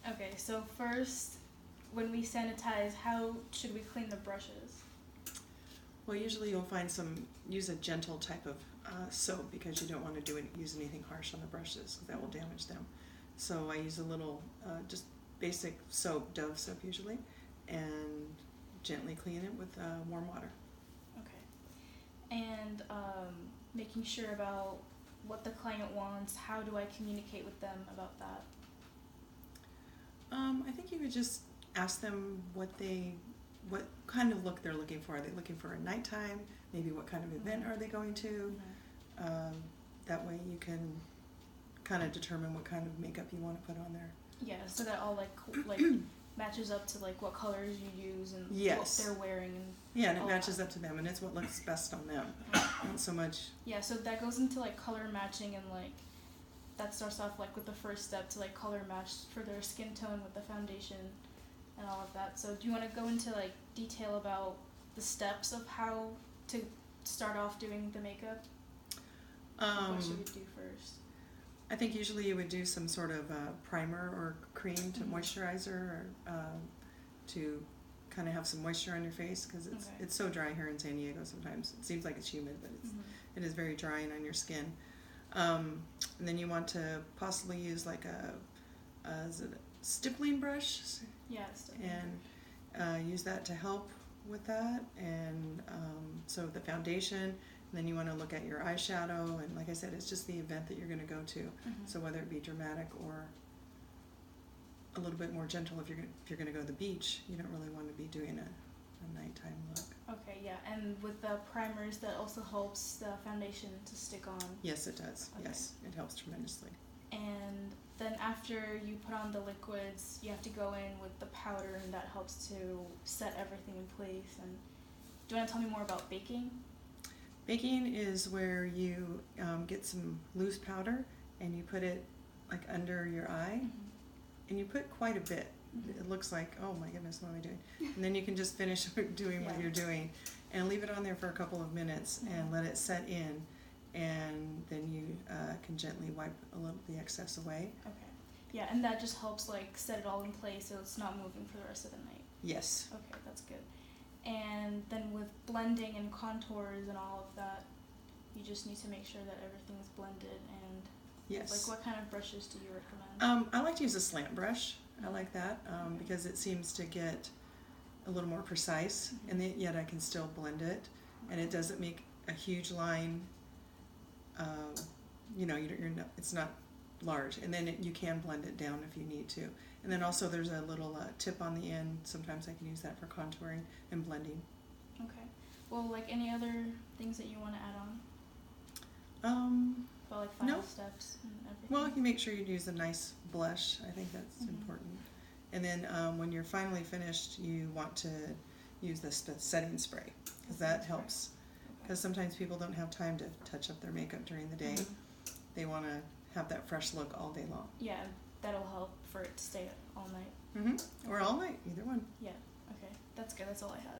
Okay, so first, when we sanitize, how should we clean the brushes? Well, usually you'll find use a gentle type of soap because you don't want to use anything harsh on the brushes because that will damage them. So I use a little, just basic soap, Dove soap usually, and gently clean it with warm water. Okay. And making sure about what the client wants, how do I communicate with them about that? I think you would just ask them what kind of look they're looking for. Are they looking for a nighttime? Maybe what kind of event are they going to? That way you can kind of determine what kind of makeup you want to put on there. Yeah, so that all like matches up to like what colors you use and Yes. what they're wearing. And yeah, and it matches up to them, and it's what looks best on them. Not so much. Yeah, so that goes into like color matching, and like that starts off like with the first step to like color match for their skin tone with the foundation and all of that. So do you want to go into like detail about the steps of how to start off doing the makeup? What should we do first? I think usually you would do some sort of primer or cream to moisturizer or to kind of have some moisture on your face because it's so dry here in San Diego sometimes. It seems like it's humid, but it is very drying on your skin. And then you want to possibly use like is it a stippling brush? Yeah, stippling. And use that to help with that. And so the foundation. And then you want to look at your eyeshadow, and like I said, it's just the event that you're going to go to. So whether it be dramatic or a little bit more gentle, if you're going to go to the beach, you don't really want to be doing a nighttime look. Okay, yeah, and with the primers, that also helps the foundation to stick on. Yes, it does. Okay. Yes, it helps tremendously. And then after you put on the liquids, you have to go in with the powder, and that helps to set everything in place. And do you want to tell me more about baking? Baking is where you get some loose powder and you put it like under your eye, and you put quite a bit. It looks like, oh my goodness, what am I doing? And then you can just finish doing what you're doing and leave it on there for a couple of minutes and let it set in, and then you can gently wipe a little the excess away. Okay. Yeah, and that just helps like set it all in place so it's not moving for the rest of the night. Yes. Okay, that's good. And then with blending and contours and all of that, you just need to make sure that everything's blended. And yes. Like what kind of brushes do you recommend? I like to use a slant brush. I like that because it seems to get a little more precise, and yet I can still blend it, and it doesn't make a huge line. It's not large, and then you can blend it down if you need to. And then also there's a little tip on the end. Sometimes I can use that for contouring and blending. Okay. Well, like any other things that you want to add on? About like final steps and everything? Well, you make sure you use a nice blush. I think that's important. And then when you're finally finished, you want to use the setting spray because that helps. Because sometimes people don't have time to touch up their makeup during the day. They want to have that fresh look all day long. Yeah, that'll help for it to stay all night. Or all night, either one. Yeah, okay. That's good. That's all I have.